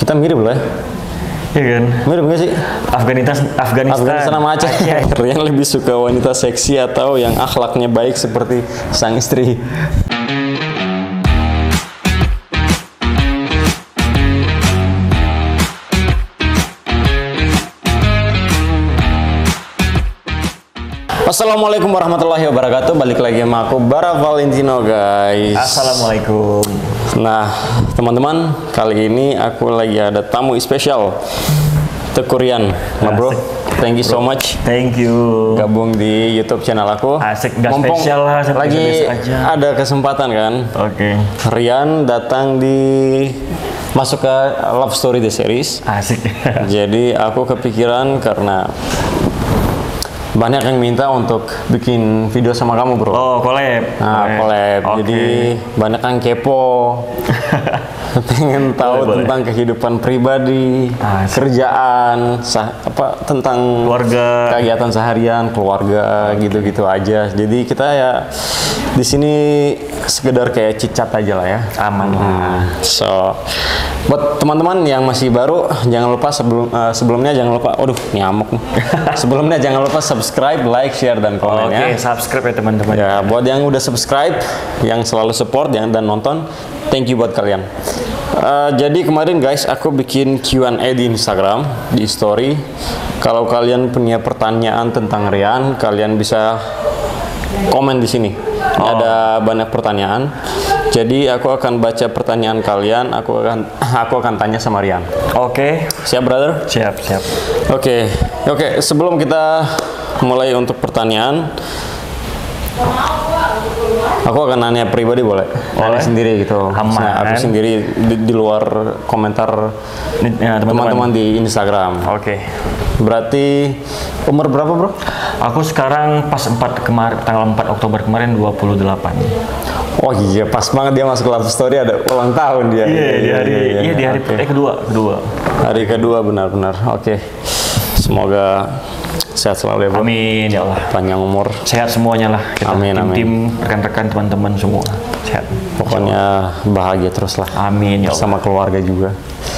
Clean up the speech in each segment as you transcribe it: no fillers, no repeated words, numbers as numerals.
Kita mirip lah. Iya kan? Mirip nggak sih? Afghanistan sama Aceh. Rian lebih suka wanita seksi atau yang akhlaknya baik seperti sang istri? Assalamualaikum warahmatullahi wabarakatuh. Balik lagi sama aku Bara Valentino, guys. Assalamualaikum. Nah, teman-teman, kali ini aku lagi ada tamu spesial, Teguh Rian. Nah, bro, thank you so much. Thank you. Gabung di YouTube channel aku. Asik, gak spesial lah. Lagi aja. ada kesempatan kan? Oke. Rian datang masuk ke Love Story The Series. Asik. Jadi aku kepikiran karena banyak yang minta untuk bikin video sama kamu, bro. Oh, collab. Nah, collab. Okay. Jadi banyak yang kepo. Pengen tahu boleh. tentang kehidupan pribadi, kerjaan, tentang keluarga, kegiatan seharian, keluarga, gitu-gitu aja. Jadi kita ya di sini sekedar kayak cicat aja lah ya. Aman. So, buat teman-teman yang masih baru, jangan lupa sebelumnya jangan lupa, nyamuk nih. Sebelumnya jangan lupa subscribe, like, share, dan komen ya. Oke, subscribe ya teman-teman. Ya, buat yang udah subscribe, yang selalu support dan nonton, thank you buat kalian. Jadi kemarin guys, aku bikin Q&A di Instagram, di story. Kalau kalian punya pertanyaan tentang Rian, kalian bisa komen di sini. Ada banyak pertanyaan. Jadi aku akan baca pertanyaan kalian. Aku akan tanya sama Rian. Oke. Siap, brother? Siap. Oke. Sebelum kita mulai untuk pertanyaan, aku akan nanya pribadi, boleh? Nanya sendiri gitu. Aman. Aku sendiri di luar komentar teman-teman di Instagram. Oke. Berarti umur berapa, bro? Aku sekarang pas tanggal 4 Oktober kemarin 28. Oh iya, pas banget dia masuk Love Story, ada ulang tahun dia. Iya, di hari kedua. Hari kedua, benar-benar. Oke. Semoga sehat selalu ya, bro. Amin ya Allah. Panjang umur. Sehat semuanya lah. Kita Amin. Tim rekan-rekan teman-teman semua sehat. Pokoknya bahagia terus lah. Amin ya Allah. Sama keluarga juga.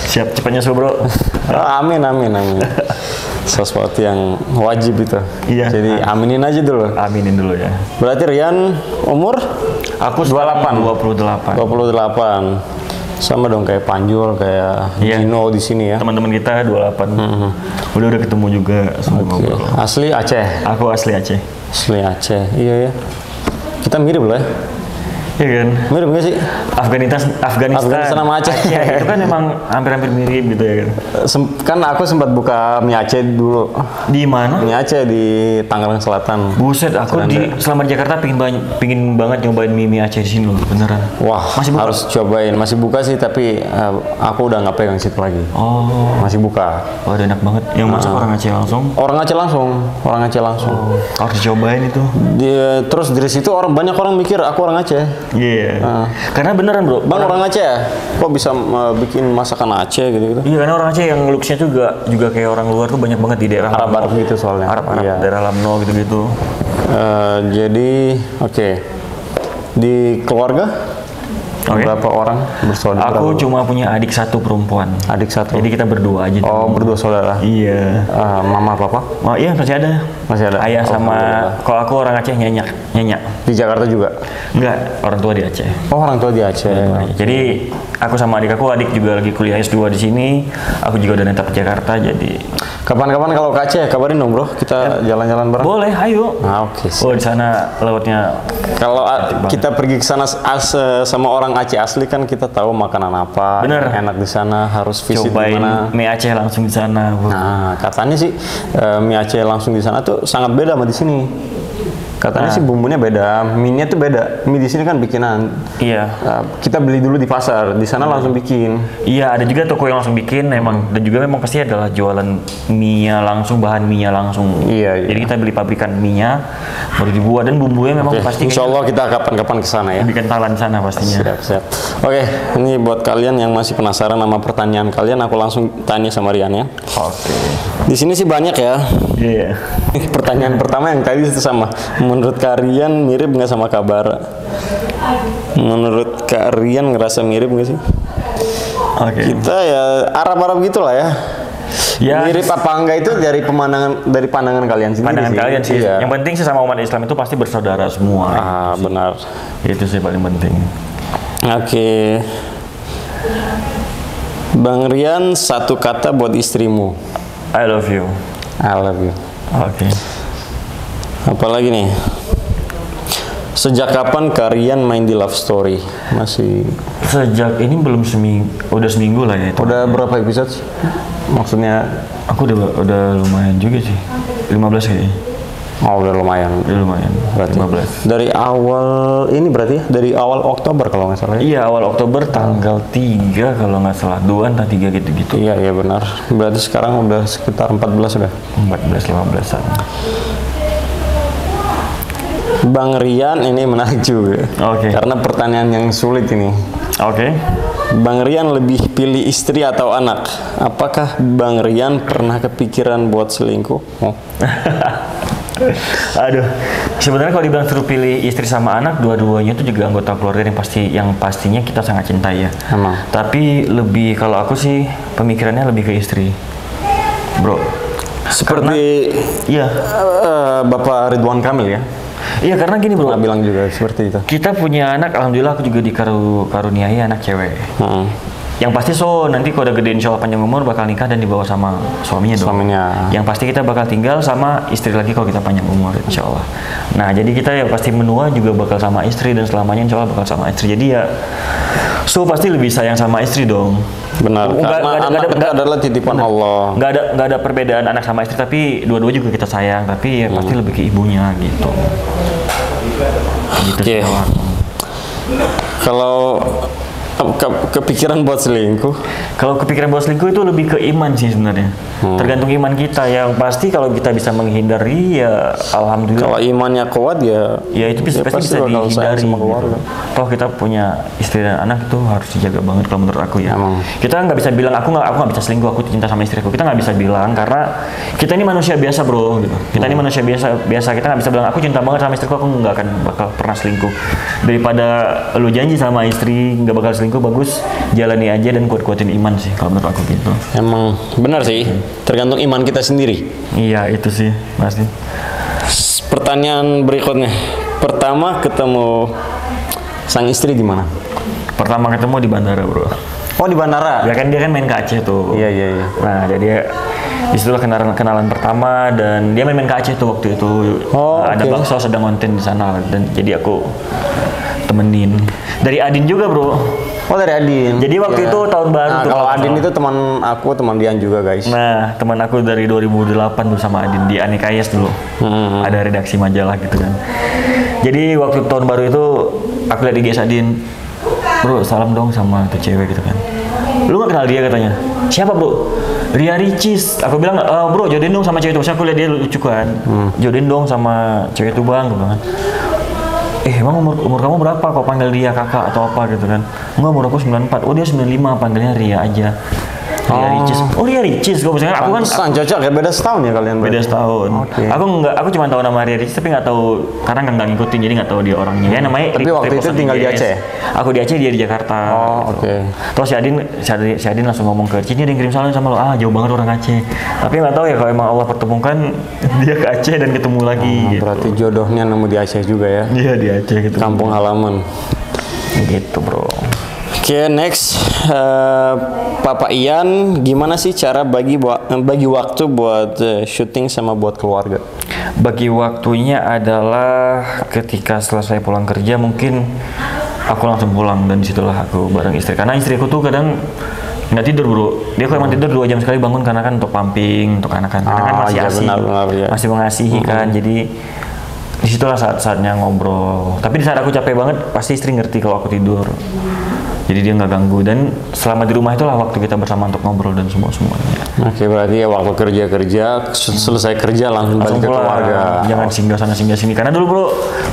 Siap, cepatnya bro. Amin. Sesuatu yang wajib itu. Iya. Jadi aminin aja dulu. Aminin dulu ya. Berarti Rian umur? Aku 28. Sama dong kayak Panjul, kayak Gino di sini ya. Teman-teman kita 28. Udah ketemu juga semua. Okay. Asli Aceh. Aku asli Aceh. Asli Aceh. Iya ya. Kita mirip lah ya. Iya kan? Mirip nggak sih? Afghanistan sama Aceh. Itu kan emang hampir-hampir mirip gitu ya kan? Kan aku sempat buka mie Aceh dulu. Di mana? Mie Aceh di Tangerang Selatan. Buset, aku selama di Jakarta pingin banget nyobain mie Aceh di sini loh, beneran. Wah, masih buka? Harus cobain. Masih buka sih, tapi aku udah nggak pegang situ lagi. Oh. Masih buka. Wah, udah enak banget. Yang masak orang Aceh langsung? Orang Aceh langsung. Oh, harus dicobain itu. Terus dari situ banyak orang mikir aku orang Aceh. Iya. Karena beneran bro. Bang orang Aceh ya? Kok bisa bikin masakan Aceh gitu-gitu? Iya, karena orang Aceh yang looks-nya juga kayak orang luar tuh banyak banget di daerah Arab gitu soalnya. Arab, iya. Daerah Lamno gitu-gitu. Jadi di keluarga berapa orang bersaudara? Aku cuma punya adik satu perempuan. Adik satu. Jadi kita berdua aja. Oh, berdua saudara. Iya. Mama, papa? Oh iya, masih ada. Ayah sama, kalau aku orang Aceh nyenyak. Di Jakarta juga? Enggak, orang tua di Aceh. Oh, orang tua di Aceh. Jadi aku sama adik juga lagi kuliah S2 di sini. Aku juga udah netap di Jakarta, jadi kapan-kapan kalau ke Aceh kabarin dong, bro. Kita jalan-jalan bareng. Boleh, ayo. Oke. Oh, di sana lautnya. Kalau kita pergi ke sana sama orang Aceh asli kan kita tahu makanan apa. Bener. Enak di sana, harus visit cobain dimana. mie Aceh langsung di sana. Nah, katanya sih mie Aceh langsung di sana tuh sangat beda sama di sini. Katanya sih bumbunya beda, mie-nya tuh beda. Mie di sini kan bikinan. Iya. Kita beli dulu di pasar, di sana langsung bikin. Iya, ada juga toko yang langsung bikin emang, dan juga memang pasti adalah jualan mie-nya langsung, bahan mie-nya langsung. Iya. Jadi kita beli pabrikan mie-nya baru dibuat, dan bumbunya memang pasti. Insya Allah kita kapan-kapan ke sana ya. Bikin talan sana pastinya. Siap. Oke, ini buat kalian yang masih penasaran sama pertanyaan kalian, aku langsung tanya sama Rian ya. Oke. Di sini sih banyak ya. Iya. Pertanyaan pertama yang tadi itu sama. Menurut Kak Rian mirip nggak sama Kak Bara? Menurut Kak Rian ngerasa mirip nggak sih? Oke. Kita ya Arab-Arab gitulah ya. Ya, Mirip apa enggak itu dari pandangan kalian sendiri. pandangan kalian sih. Iya. Yang penting sih sama umat Islam itu pasti bersaudara semua. Benar. Itu sih paling penting. Oke. Bang Rian, satu kata buat istrimu. I love you. I love you. Oke. Apalagi nih? Sejak kapan kalian main di Love Story? Masih Sejak ini belum udah seminggu lah ya itu. udah berapa episode sih? Maksudnya Aku udah lumayan juga sih. 15 kayaknya. udah lumayan. Udah lumayan. Berarti 15. dari awal ini berarti ya? Dari awal Oktober kalau nggak salah ya? Iya, awal Oktober tanggal 3 kalau nggak salah. 2 entah 3 gitu-gitu. Iya, iya benar. Berarti sekarang udah sekitar 14 sudah. 14-15an. Bang Rian, ini menarik juga. Oke. Karena pertanyaan yang sulit ini. Oke. Bang Rian lebih pilih istri atau anak? Apakah Bang Rian pernah kepikiran buat selingkuh? Oh. Aduh, sebenarnya kalau dibilang suruh pilih istri sama anak, dua-duanya itu juga anggota keluarga yang pastinya kita sangat cintai ya. Emang. Tapi lebih kalau aku sih pemikirannya lebih ke istri, bro. Seperti Iya, Bapak Ridwan Kamil ya? iya karena gini bro. Pernah bilang juga seperti itu. Kita punya anak, alhamdulillah aku juga dikaruniai anak cewek. Yang pasti nanti kalau udah gede insya Allah panjang umur bakal nikah dan dibawa sama suaminya dong. Suaminya. Yang pasti kita bakal tinggal sama istri lagi kalau kita panjang umur insya Allah. Nah jadi kita ya pasti menua juga bakal sama istri dan selamanya insya Allah bakal sama istri. Jadi ya pasti lebih sayang sama istri dong. Benar. Karena anak itu adalah titipan Allah. Nggak ada perbedaan anak sama istri tapi dua-dua juga kita sayang tapi ya pasti lebih ke ibunya gitu. Gitu Oke. sih, kawan. Kalau kepikiran buat selingkuh, Kalau kepikiran buat selingkuh itu lebih ke iman sih sebenarnya. Tergantung iman kita. Yang pasti kalau kita bisa menghindari ya alhamdulillah. kalau imannya kuat ya Ya itu pasti pasti bisa bakal sayang dihindari. sama keluarga. Gitu. Toh kita punya istri dan anak itu harus dijaga banget kalau menurut aku ya. Emang. Kita nggak bisa bilang aku nggak bisa selingkuh, aku cinta sama istriku. Kita nggak bisa bilang karena kita ini manusia biasa bro. Gitu. Kita ini manusia biasa. Kita nggak bisa bilang aku cinta banget sama istriku, aku nggak akan bakal pernah selingkuh. Daripada lu janji sama istri nggak bakal selingkuh, bagus jalani aja dan kuat-kuatin iman sih kalau menurut aku gitu. Emang benar sih, tergantung iman kita sendiri. Iya itu sih pasti. Pertanyaan berikutnya, pertama ketemu sang istri di mana? Pertama ketemu di bandara bro. Oh di bandara. Ya kan dia kan main ke Aceh tuh. Iya iya iya. Nah jadi disitulah kenalan pertama dan dia main ke Aceh tuh waktu itu. Oh, Ada oke. bakso sedang konten di sana dan jadi aku temenin. Dari Adin juga bro. Oh dari Adin. Jadi waktu Iya. itu tahun baru Nah tuh, kalau kalau Adin nggak itu teman aku, teman Dian juga guys. Nah teman aku dari 2008 tuh sama Adin di Anikayes dulu. Ada redaksi majalah gitu kan. Jadi waktu tahun baru itu aku lihat di IG Adin, bro salam dong sama tuh cewek gitu kan. Lu gak kenal dia katanya. Siapa bro? Ria Ricis. Aku bilang, bro jodohin dong sama cewek itu. Maksudnya aku lihat dia lucu kan. Jodohin dong sama cewek itu bang. Gitu kan. Emang umur kamu berapa? Kok panggil dia kakak atau apa gitu kan? Enggak, umur aku 94. Oh dia 95, panggilnya Ria aja. Ria Ricis. Oh Ria Ricis. Gue misalnya aku kan Pantesan, cocok ya, beda setahun ya kalian. beda berarti? setahun. Oke. Aku cuma tahu nama Ria Ricis tapi nggak tahu karena nggak ngikutin jadi nggak tahu dia orangnya. Ya namanya. Tapi waktu itu Reposan tinggal di IGS. Aceh? Aku di Aceh, dia di Jakarta. Oh, gitu. oke. Terus si Adin langsung ngomong ke Cici, dia yang kirim salam sama lo. Jauh banget orang Aceh. Tapi nggak tahu ya kalau emang Allah pertemukan dia ke Aceh dan ketemu lagi. Gitu. Berarti jodohnya nemu di Aceh juga ya. Iya di Aceh gitu. Kampung halaman. Gitu bro. Oke, next. Papa Ian, gimana sih cara bagi waktu buat syuting sama buat keluarga? Bagi waktunya adalah ketika selesai pulang kerja mungkin aku langsung pulang dan disitulah aku bareng istri. Karena istriku tuh kadang nggak tidur bro. Dia kalau emang tidur 2 jam sekali bangun karena kan untuk pumping, untuk anak-anak. Karena kan masih iya, ASI, benar, ya. masih mengasihi kan. Jadi disitulah saat-saatnya ngobrol. Tapi di saat aku capek banget pasti istri ngerti kalau aku tidur. Jadi dia nggak ganggu dan selama di rumah itulah waktu kita bersama untuk ngobrol dan semuanya. Oke, berarti ya waktu kerja selesai kerja langsung balik ke pulang. keluarga. Jangan singgah sana singgah sini karena dulu bro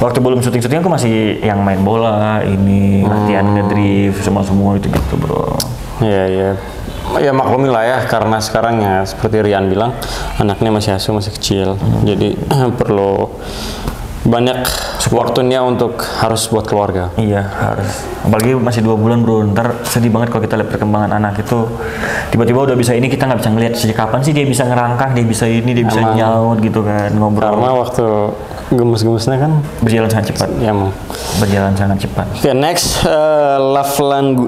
waktu belum syuting aku masih yang main bola ini latihan ngedrift semua itu gitu bro. Iya, iya. Ya maklumi lah ya, karena sekarang ya seperti Rian bilang, anaknya masih asuh, masih kecil. Jadi perlu banyak waktunya untuk harus buat keluarga. Iya harus. Apalagi masih 2 bulan bro. Ntar sedih banget kalau kita lihat perkembangan anak itu tiba-tiba udah bisa ini, kita nggak bisa ngelihat sejak kapan sih dia bisa ngerangkak, dia bisa ini, dia bisa nyaut gitu kan, ngobrol. Karena waktu gemes-gemesnya kan berjalan sangat cepat. ya emang Berjalan sangat cepat. Oke, next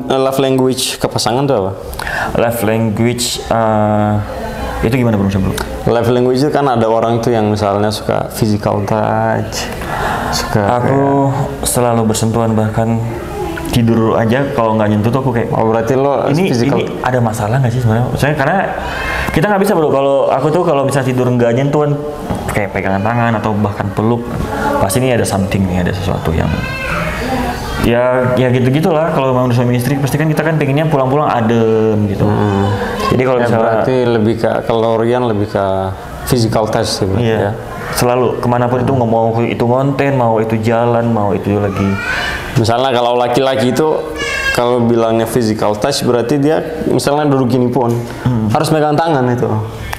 love language ke pasangan tuh apa? Love language itu gimana bro? Love language itu kan ada orang tuh yang misalnya suka physical touch, suka Aku selalu bersentuhan, bahkan tidur aja kalau nggak nyentuh tuh aku kayak berarti lo ini ada masalah nggak sih sebenarnya? Saya karena kita nggak bisa bro, kalau aku tuh kalau bisa tidur nggak nyentuhan kayak pegangan tangan atau bahkan peluk, pasti ini ada something nih, ada sesuatu yang ya gitu-gitulah. Kalau memang suami istri pasti kan kita kan pengennya pulang-pulang adem gitu. Jadi kalau ya, misalnya berarti lebih ke kalorian, lebih ke physical touch sih. Iya. Ya. Selalu kemanapun itu, mau itu ngonten, mau itu jalan, mau itu lagi. Misalnya kalau laki-laki itu kalau bilangnya physical touch berarti dia misalnya duduk gini pun harus megang tangan itu.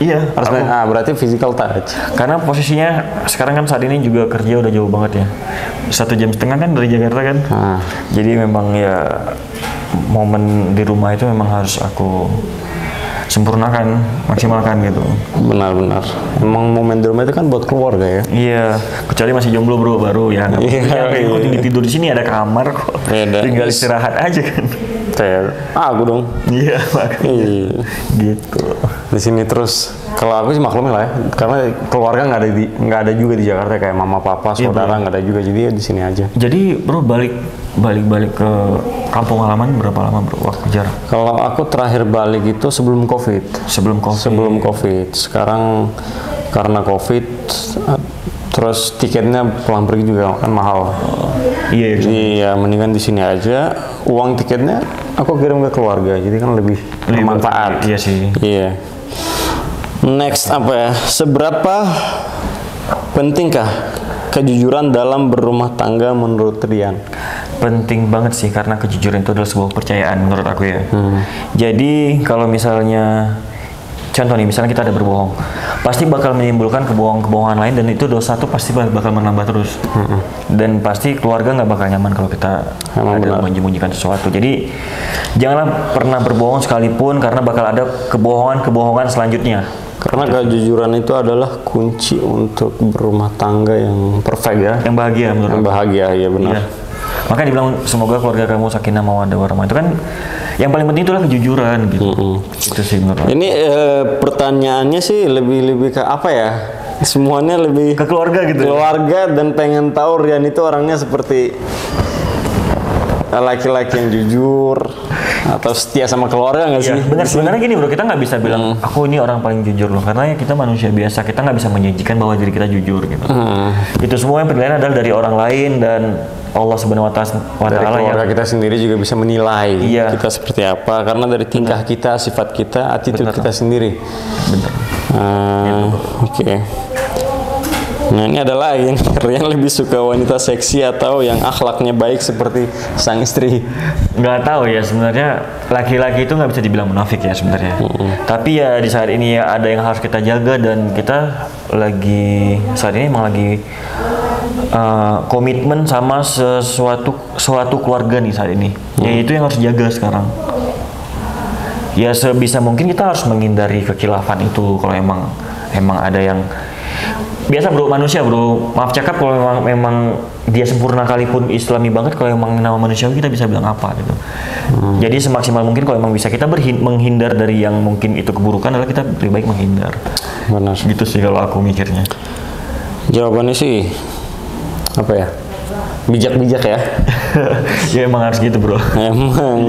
Iya. Harus berarti physical touch. Karena posisinya sekarang kan saat ini juga kerja udah jauh banget ya. 1,5 jam kan dari Jakarta kan. Jadi memang ya momen di rumah itu memang harus aku sempurnakan, maksimalkan gitu. Benar-benar. Emang momen di rumah itu kan buat keluarga ya. Iya, kecuali masih jomblo bro, baru ya. Iya. Tidur di sini ada kamar kok. Beda. Tinggal istirahat aja kan. Kayak aku dong. Iya, makanya. Iya. Gitu. Di sini terus. Kalau aku sih maklum lah ya, karena keluarga nggak ada juga di Jakarta, kayak mama papa saudara nggak ada juga, jadi ya di sini aja. Jadi bro balik ke kampung halaman berapa lama bro waktu jarak? Kalau aku terakhir balik itu sebelum covid. Sebelum covid. Sekarang karena covid, terus tiketnya pulang pergi juga kan mahal. Iya. Jadi ya mendingan di sini aja. Uang tiketnya aku kirim ke keluarga, jadi kan lebih bermanfaat. Iya sih. Iya. Next apa ya? Seberapa pentingkah kejujuran dalam berumah tangga menurut Rian? Penting banget sih, karena kejujuran itu adalah sebuah kepercayaan menurut aku ya. Jadi kalau misalnya contoh nih, misalnya kita ada berbohong, pasti bakal menimbulkan kebohongan lain, dan itu dosa tuh pasti bakal menambah terus. Dan pasti keluarga nggak bakal nyaman kalau kita ada menyembunyikan sesuatu. Jadi janganlah pernah berbohong sekalipun, karena bakal ada kebohongan selanjutnya. Karena kejujuran itu adalah kunci untuk berumah tangga yang perfect ya. Yang bahagia menurut aku. Yang bahagia, ya benar. Iya. Makanya dibilang semoga keluarga kamu sakinah mawaddah warahmah, itu kan yang paling penting itulah kejujuran gitu. Itu sih menurut aku. Ini pertanyaannya sih lebih ke apa ya? Semuanya lebih ke keluarga gitu. Keluarga, dan pengen tahu Rian itu orangnya seperti laki-laki yang jujur atau setia sama keluarga nggak sih? Benar. Sebenarnya gini bro, kita nggak bisa bilang aku ini orang paling jujur loh, karena ya kita manusia biasa, kita nggak bisa menjanjikan bahwa diri kita jujur gitu. Itu semua yang penilaian adalah dari orang lain, dan Allah Subhanahu wa Taala. Dari keluarga kita sendiri juga bisa menilai kita seperti apa, karena dari tingkah kita, sifat kita, attitude kita sendiri. Benar. Oke. Nah ini ada lagi, yang lebih suka wanita seksi atau yang akhlaknya baik seperti sang istri? Nggak tahu ya, sebenarnya laki-laki itu nggak bisa dibilang munafik ya sebenarnya. Tapi ya di saat ini ya ada yang harus kita jaga, dan kita saat ini emang lagi komitmen sama suatu keluarga nih saat ini. Ya itu yang harus dijaga sekarang. Ya sebisa mungkin kita harus menghindari kekhilafan itu. Kalau emang ada yang biasa bro, manusia bro, maaf cakap, kalau memang dia sempurna kalipun islami banget, kalau emang nama manusiawi kita bisa bilang apa gitu. Jadi semaksimal mungkin kalau emang bisa kita menghindar dari yang mungkin itu keburukan, adalah kita lebih baik menghindar. Benar. Gitu sih kalau aku mikirnya. Jawabannya sih apa ya? Bijak-bijak ya. Ya emang harus gitu bro. Emang.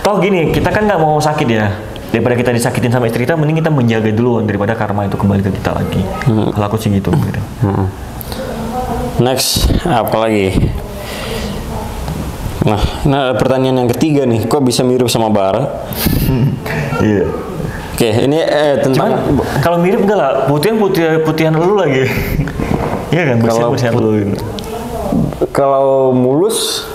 Toh gini, kita kan nggak mau sakit ya. Daripada kita disakitin sama istri kita, mending kita menjaga dulu daripada karma itu kembali ke kita lagi. Kalau aku sih gitu. Next, apa lagi? Nah, ini ada pertanyaan yang ketiga nih. Kok bisa mirip sama Bara? Iya. Oke, ini tentang. Kalau mirip enggak lah, putihan lu lagi. Iya kan, bersihan lu. Kalau mulus,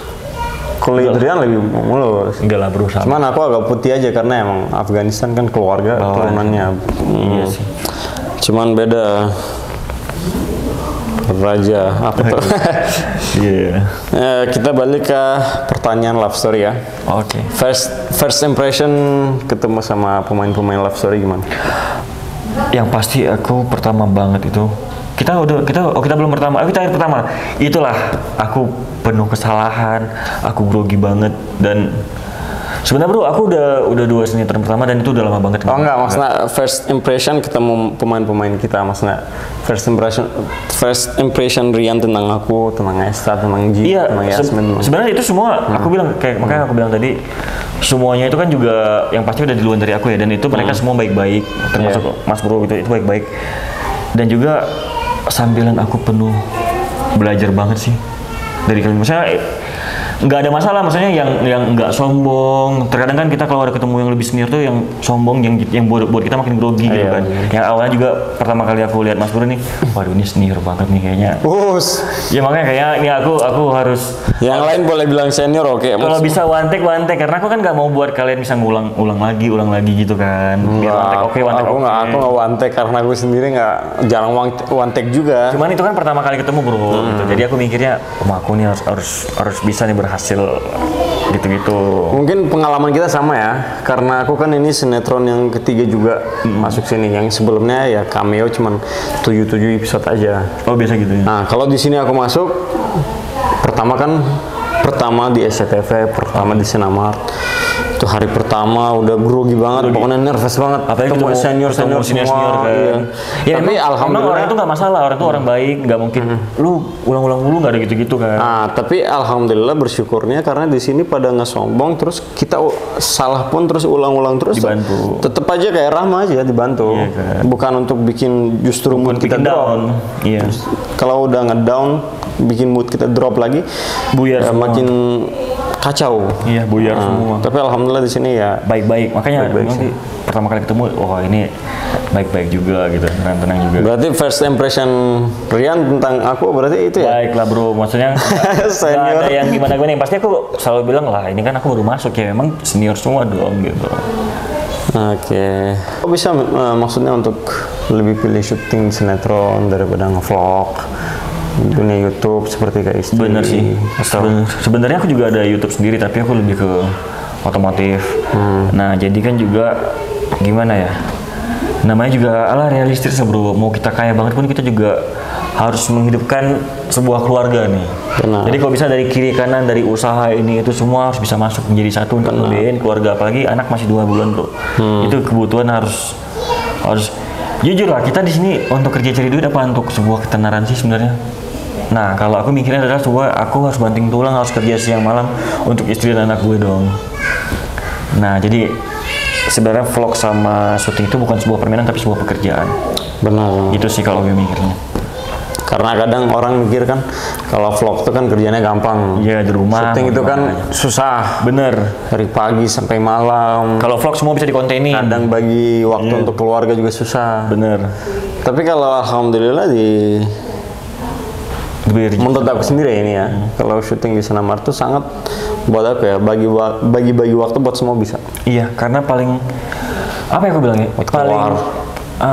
kulit Rian lebih mulus. Enggak lah, berusaha. Cuman aku agak putih aja karena emang Afghanistan kan keluarga turunannya. Iya sih. Cuman beda. Raja apa tuh? Iya. Kita balik ke pertanyaan love story ya. Oke. First impression ketemu sama pemain-pemain love story gimana? Yang pasti aku pertama banget itu kita belum pertama, kita yang pertama. Itulah aku penuh kesalahan, aku grogi banget dan sebenarnya bro, aku udah 2 sinetron pertama dan itu udah lama banget. Oh enggak, maksudnya first impression ketemu pemain-pemain kita, maksudnya first impression Rian tentang aku, tentang Esta, tentang Ji, iya, tentang Yasmin. Sebenarnya itu semua aku bilang kayak makanya aku bilang tadi semuanya itu kan juga yang pasti udah duluan dari aku ya, dan itu mereka semua baik-baik, termasuk Mas Bro itu baik-baik. Dan juga sambilan aku penuh belajar banget sih dari kalian. Maksudnya nggak ada masalah, maksudnya yang nggak sombong. Terkadang kan kita kalau ada ketemu yang lebih senior tuh yang sombong, yang buat kita makin grogi gitu kan. Yang awalnya juga pertama kali aku lihat Mas Bro nih, waduh ini senior banget nih kayaknya. Ya makanya kayak ini aku harus. Yang lain boleh bilang senior, oke. Kalau bisa one take karena aku kan nggak mau buat kalian bisa ngulang lagi gitu kan. Biar aku nggak one take karena aku sendiri jarang one take juga. Cuman itu kan pertama kali ketemu bro, gitu. Jadi aku mikirnya, aku nih harus bisa nih berhasil gitu-gitu. Mungkin pengalaman kita sama ya, karena aku kan ini sinetron yang ketiga juga masuk sini. Yang sebelumnya ya cameo cuman 7 episode aja. Oh biasa gitu ya. Nah kalau di sini aku masuk pertama di SCTV, pertama di Sinamart. Itu hari pertama udah grogi banget, pokoknya nervous banget. Apalagi ketemu senior kan. Iya. Ya, tapi alhamdulillah orang itu nggak masalah, orang itu orang baik, nggak mungkin lu ulang-ulang dulu nggak ada gitu-gitu kan. Nah, tapi alhamdulillah bersyukurnya karena di sini pada ngesombong, terus kita salah pun terus ulang-ulang terus dibantu. Tetep aja kayak Rahma aja dibantu. Iya, kan? Bukan untuk bikin justru mood kita drop. Iya. Kalau udah ngedown, bikin mood kita drop lagi, buyar makin kacau. Iya, buyar semua. Tapi alhamdulillah di sini ya baik-baik. Makanya nanti pertama kali ketemu, ini baik-baik juga gitu, tenang-tenang juga. Berarti first impression Rian tentang aku berarti itu ya? Baik lah bro, maksudnya nggak ada yang gimana-gimana. Yang pasti aku selalu bilang lah, ini kan aku baru masuk ya, memang senior semua dong gitu. Oke. Kok bisa maksudnya untuk lebih pilih syuting sinetron daripada ngevlog dunia YouTube seperti kayak istri? Bener sih. Sebenarnya aku juga ada YouTube sendiri, tapi aku lebih ke otomotif. Nah, jadi kan juga gimana ya? Namanya juga realistis bro. Mau kita kaya banget pun kita juga harus menghidupkan sebuah keluarga nih. Benar. Jadi kalau bisa dari kiri kanan, dari usaha ini itu semua harus bisa masuk menjadi satu untuk ngebiayain keluarga. Apalagi anak masih 2 bulan bro. Itu kebutuhan harus jujur lah, kita di sini untuk kerja cari duit apa untuk sebuah ketenaran sih sebenarnya. Nah, kalau aku mikirnya adalah aku harus banting tulang, harus kerja siang malam untuk istri dan anak gue dong. Nah, jadi sebenarnya vlog sama syuting itu bukan sebuah permainan tapi sebuah pekerjaan. Benar. Itu sih kalau gue mikirnya. Karena kadang orang mikir kan kalau vlog itu kan kerjanya gampang. Iya, di rumah. Syuting itu kan susah. Bener. Dari pagi sampai malam. Kalau vlog semua bisa dikontenin. Kadang bagi waktu untuk keluarga juga susah. Bener. Tapi kalau alhamdulillah menurut aku sendiri ini ya, kalau syuting di Sinamart tuh sangat buat apa ya, bagi waktu buat semua bisa. Iya, karena paling apa yang aku bilang ya, paling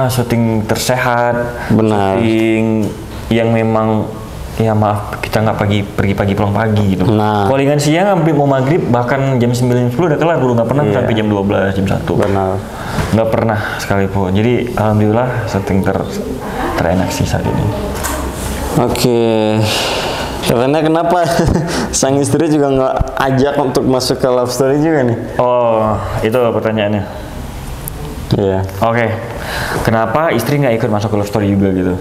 syuting tersehat, benar. Syuting yang memang ya maaf kita nggak pergi pagi pulang pagi gitu. Nah, callingan siang sampai mau maghrib bahkan jam 9.10 udah kelar, baru nggak pernah sampai jam 12 jam 1. Benar. Nggak pernah sekalipun. Jadi alhamdulillah syuting terenak sih saat ini. Oke. Karena kenapa sang istri juga nggak ajak untuk masuk ke love story juga nih? Oh, itu pertanyaannya. Iya. Oke. Kenapa istri nggak ikut masuk ke love story juga gitu?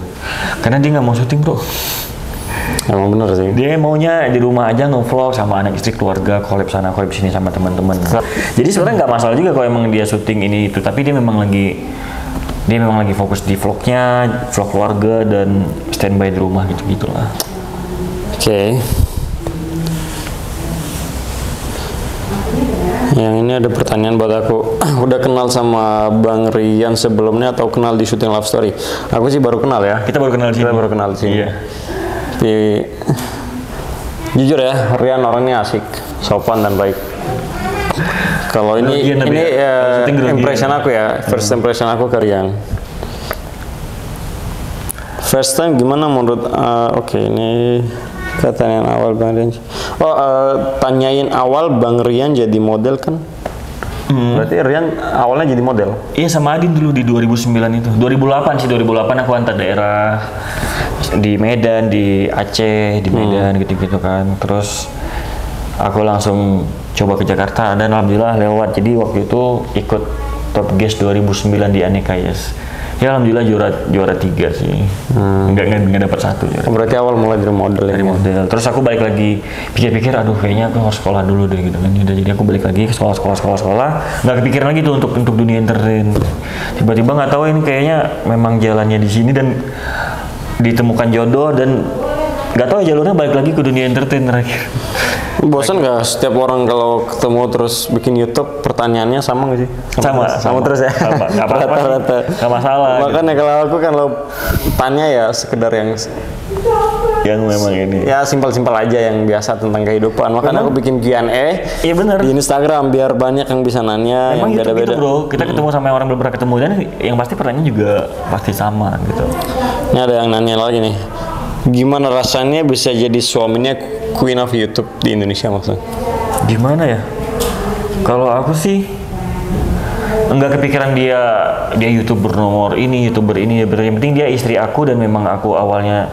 Karena dia nggak mau syuting bro. Emang bener sih. Dia maunya di rumah aja nge-vlog sama anak istri, keluarga, collab sana collab sini sama teman-teman. Jadi sebenarnya nggak masalah juga kalau emang dia syuting ini itu, tapi dia memang lagi fokus di vlognya, vlog keluarga dan standby di rumah gitu-gitulah. Oke. Yang ini ada pertanyaan buat aku. Udah kenal sama Bang Rian sebelumnya atau kenal di syuting Love Story? Aku sih baru kenal ya. Kita baru kenal di sini. Iya. Jujur ya, Rian orangnya asik, sopan dan baik. Kalau ini impression aku ya, first impression aku ke Rian. First time gimana menurut oke, ini pertanyaan awal Bang Rian. Tanyain awal Bang Rian jadi model kan? Berarti Rian awalnya jadi model? Iya, sama Adin dulu di 2009 itu. 2008 sih, 2008 aku antar daerah di Medan, di Aceh, di Medan gitu-gitu kan. Terus aku langsung coba ke Jakarta dan alhamdulillah lewat. Jadi waktu itu ikut Top Gear 2009 di Aneka Yes. Ya alhamdulillah juara 3 sih. Enggak dapat 1 juara. Berarti awal mulai dari model dari model. Terus aku balik lagi pikir-pikir, aduh kayaknya aku harus sekolah dulu deh gitu kan. Jadi aku balik lagi ke sekolah. Nggak kepikiran lagi tuh untuk dunia entertain. Tiba-tiba nggak tahu ini kayaknya memang jalannya di sini dan ditemukan jodoh dan nggak tahu jalurnya balik lagi ke dunia entertain terakhir. Bosan nggak setiap orang kalau ketemu terus bikin YouTube pertanyaannya sama nggak sih? Sama terus ya. Sama. Nggak apa-apa. Rata-rata. Nggak masalah. Makanya kalau aku kan lo tanya ya sekedar yang memang ini. Ya simpel-simpel aja yang biasa tentang kehidupan. Makanya aku bikin Q&A. Iya benar. Di Instagram biar banyak yang bisa nanya. Memang yang beda-beda. Gitu bro. Kita ketemu sama orang belum pernah ketemu dan yang pasti pertanyaan juga pasti sama gitu. Ini ada yang nanya lagi nih. Gimana rasanya bisa jadi suaminya Queen of YouTube di Indonesia maksudnya? Gimana ya? Kalau aku sih enggak kepikiran dia YouTuber nomor ini, YouTuber ini. Yang penting dia istri aku dan memang aku awalnya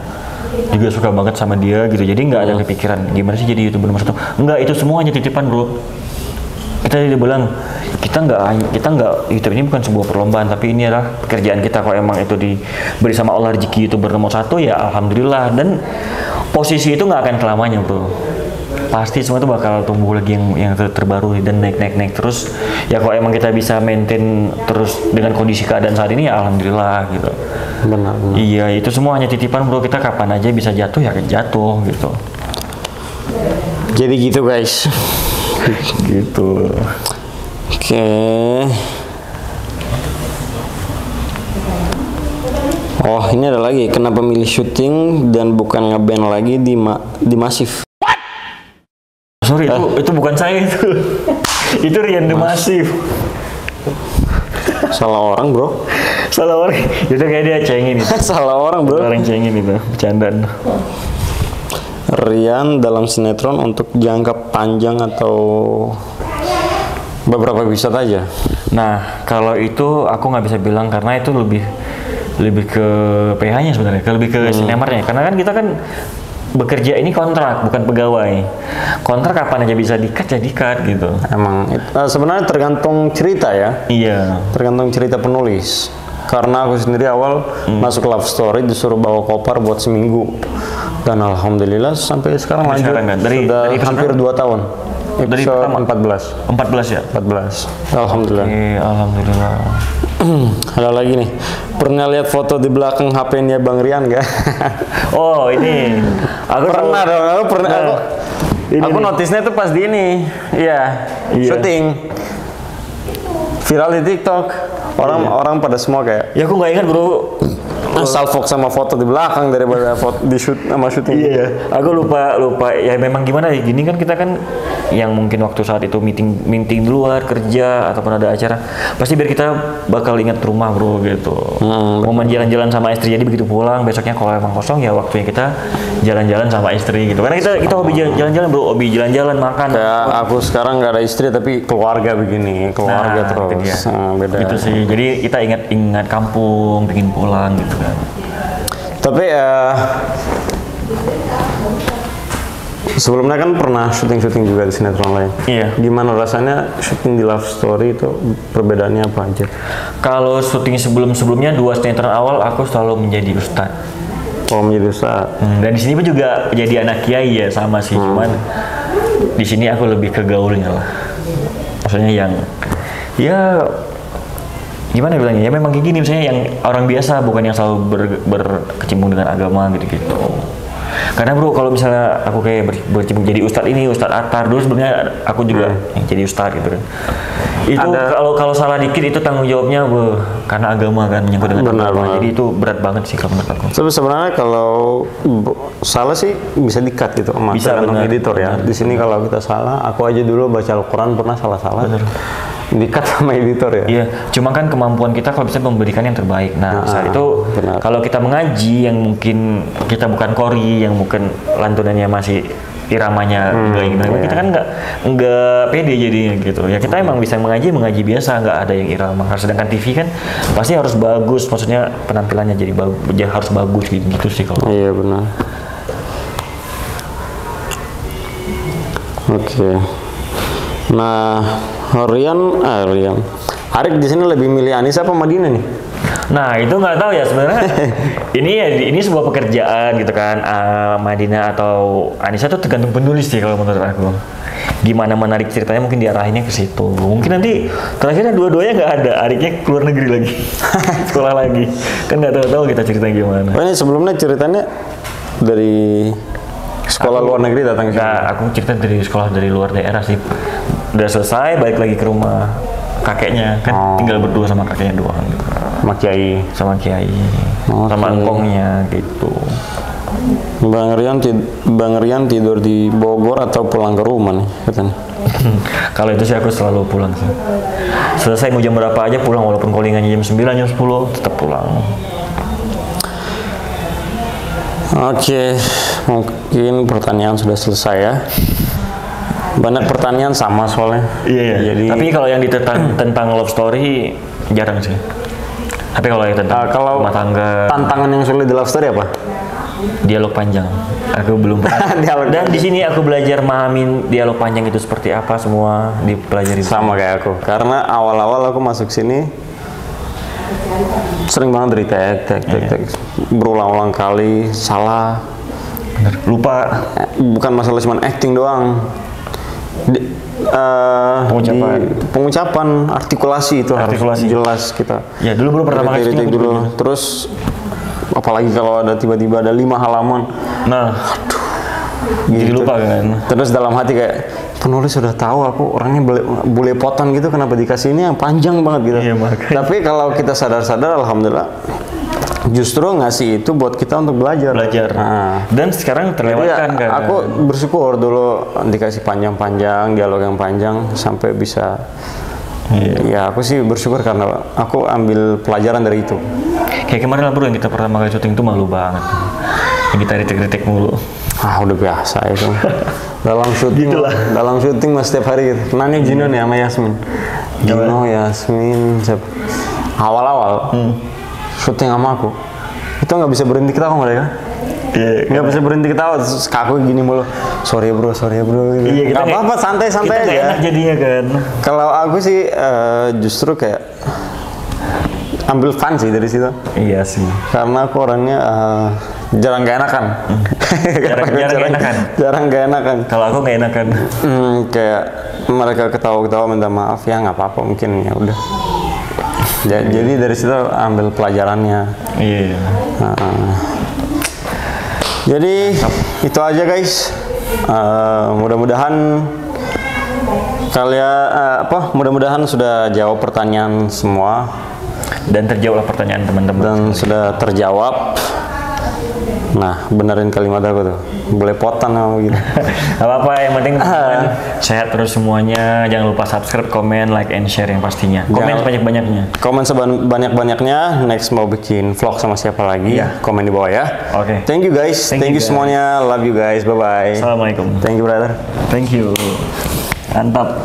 juga suka banget sama dia gitu. Jadi nggak ada kepikiran gimana sih jadi YouTuber nomor 1. Enggak, itu semuanya titipan bro. Kita bilang kita nggak YouTube ini bukan sebuah perlombaan, tapi ini adalah pekerjaan kita. Kalau emang itu diberi sama Allah rezeki YouTuber nomor 1 ya alhamdulillah. Dan posisi itu nggak akan selamanya bro. Pasti semua itu bakal tumbuh lagi yang terbaru dan naik terus. Ya kalau emang kita bisa maintain terus dengan kondisi keadaan saat ini ya alhamdulillah gitu. Benar. Iya, itu semua hanya titipan bro. Kita kapan aja bisa jatuh ya jatuh gitu. Jadi gitu guys. Gitu. Oke. Oh, ini ada lagi. Kenapa milih syuting dan bukan ngeband lagi di Massive? Sorry, itu bukan saya itu. Itu Rian The Massive. Salah orang, bro. Salah orang. Itu kayak dia cengin itu. Salah orang, bro. Orang cengin itu, bercandaan. Rian dalam sinetron untuk jangka panjang atau beberapa episode aja? Nah, kalau itu aku nggak bisa bilang karena itu lebih ke PH-nya sebenarnya, lebih ke sinemarnya. Karena kan kita kan bekerja ini kontrak, bukan pegawai. Kontrak kapan aja bisa di-cut ya di-cut gitu. Emang sebenarnya tergantung cerita ya? Iya. Tergantung cerita penulis. Karena aku sendiri awal masuk Love Story disuruh bawa koper buat seminggu. Dan alhamdulillah sampai sekarang lanjut. Sekarang kan? Sudah hampir 2 tahun. Dari pertama 14 ya? 14. Alhamdulillah. Oke, alhamdulillah. Ada lagi nih. Pernah lihat foto di belakang HP-nya Bang Rian nggak? Oh, ini. Aku pernah dong. Aku notisnya tuh pas di ini. Iya. Syuting. Viral di TikTok. Orang pada semua kayak. Ya aku nggak ingat bro. Asal fokus sama foto di belakang daripada foto di shoot sama syuting. Iya. Aku lupa. Ya memang gimana ya. Gini kan kita kan yang mungkin waktu saat itu meeting di luar kerja ataupun ada acara pasti biar kita bakal ingat rumah bro gitu. Momen jalan-jalan sama istri, jadi begitu pulang besoknya kalau emang kosong ya waktunya kita jalan-jalan sama istri gitu. Karena kita hobi jalan-jalan bro, hobi jalan-jalan makan. Ya aku sekarang nggak ada istri tapi keluarga begini, keluarga terus. Beda. Gitu sih. Jadi kita ingat kampung, pengen pulang gitu kan. Tapi sebelumnya kan pernah syuting juga di sinetron lain. Iya. Gimana rasanya syuting di Love Story itu perbedaannya apa aja? Kalau syuting sebelumnya 2 sinetron awal aku selalu menjadi ustadz. Oh, menjadi ustadz. Dan di sini pun juga jadi anak kiai ya sama sih. Cuman di sini aku lebih ke gaulnya lah. Maksudnya yang ya gimana bilangnya? Ya memang kayak gini misalnya yang orang biasa bukan yang selalu berkecimpung dengan agama gitu-gitu. Karena bro kalau misalnya aku kayak bercimpung jadi ustadz ini, ustadz Atar dulu sebelumnya aku juga yang jadi ustadz gitu kan. Itu kalau salah dikit itu tanggung jawabnya karena agama kan menyangkut dengan agama. Jadi itu berat banget sih kalau menurut aku. Sebenarnya kalau salah sih bisa di-cut gitu sama editor ya. Di sini kalau kita salah, aku aja dulu baca Al-Quran pernah salah-salah. Di-cut sama editor ya? Iya, cuma kan kemampuan kita kalau bisa memberikan yang terbaik. Nah, saat itu benar. kalau kita mengaji yang mungkin kita bukan kori, yang mungkin lantunannya masih iramanya gimana, kita kan nggak pede jadinya gitu. Ya kita emang bisa mengaji biasa, nggak ada yang irama. Sedangkan TV kan pasti harus bagus, maksudnya penampilannya jadi harus bagus gitu sih kalau. Iya benar. Oke. Nah, Rian, Arik di sini lebih milih Anissa apa Madinah nih? Nah itu nggak tahu ya sebenarnya. ini sebuah pekerjaan gitu kan. Madinah atau Anissa tuh tergantung penulis sih kalau menurut aku. Gimana menarik ceritanya mungkin diarahinnya ke situ. Mungkin nanti terakhirnya dua-duanya nggak ada. Ariknya keluar negeri lagi, sekolah lagi. Kan nggak tahu kita ceritanya gimana. Oh, ini sebelumnya ceritanya dari sekolah luar negeri datang ke sini? Nggak, aku cerita dari sekolah dari luar daerah sih. Udah selesai, balik lagi ke rumah kakeknya. Kan tinggal berdua sama kakeknya doang gitu. Sama Kiai? Sama Kiai. Sama engkongnya gitu. Bang Rian tidur di Bogor atau pulang ke rumah nih katanya? Kalau itu sih aku selalu pulang sih. Selesai mau jam berapa aja pulang, walaupun callingannya jam 9, jam 10 tetap pulang. Oke, mungkin pertanyaan sudah selesai ya. Banyak pertanyaan sama soalnya. Iya. Jadi, tapi kalau yang tentang love story jarang sih. Tapi kalau yang tentang rumah tangga, tantangan yang sulit di love story apa? Dialog panjang. Aku belum pernah. Dan di sini aku belajar memahamin dialog panjang itu seperti apa, semua dipelajari. Sama kayak aku. Karena awal-awal aku masuk sini sering banget retake, berulang-ulang kali salah. Bener. Lupa. Bukan masalah cuma acting doang. Pengucapan, artikulasi itu harus jelas kita. Ya dulu pertama kali dulu. Terus apalagi kalau ada tiba-tiba ada 5 halaman. Nah, jadi lupa kan. Terus dalam hati kayak penulis sudah tahu aku orangnya boleh potong gitu, kenapa dikasih ini yang panjang banget gitu. Iya, tapi kalau kita sadar-sadar, alhamdulillah justru ngasih itu buat kita untuk belajar. Nah. Dan sekarang terlewatkan kan. Aku bersyukur dulu dikasih panjang-panjang, dialog yang panjang sampai bisa. Ya aku sih bersyukur karena aku ambil pelajaran dari itu. Kayak kemarin lah bro, yang kita pertama kali syuting itu malu banget. Yang kita kritik mulu. Udah biasa itu. Dalam syuting mas setiap hari gitu. Nanya Gino nih sama Yasmin. Gino, Yasmin, awal-awal syuting sama aku, itu nggak bisa berhenti ketawa mereka. Nggak bisa berhenti ketawa, terus kaku gini mulu. Sorry bro gitu. Iya, nggak apa-apa, santai-santai aja. Enak jadinya kan. Kalau aku sih justru kayak ambil fun sih dari situ. Iya sih. Karena aku orangnya jarang gak enakan. Jarang gak enakan. Kalau aku gak enakan. Kayak mereka ketawa-ketawa minta maaf, ya nggak apa-apa mungkin, ya udah. Jadi dari situ ambil pelajarannya. Iya. Jadi itu aja guys. Mudah-mudahan mudah-mudahan sudah jawab pertanyaan semua. Dan terjawablah pertanyaan teman-teman. Dan sudah terjawab. Nah, benerin kalimat aku tuh. Boleh potan sama gitu. Gak apa-apa, yang penting teman-teman sehat terus semuanya. Jangan lupa subscribe, komen, like, and share yang pastinya. Komen sebanyak-banyaknya. Komen sebanyak-banyaknya. Next mau bikin vlog sama siapa lagi? Komen di bawah ya. Oke. Thank you guys. Thank you semuanya. Love you guys. Bye-bye. Assalamualaikum. Thank you brother. Thank you. Mantap.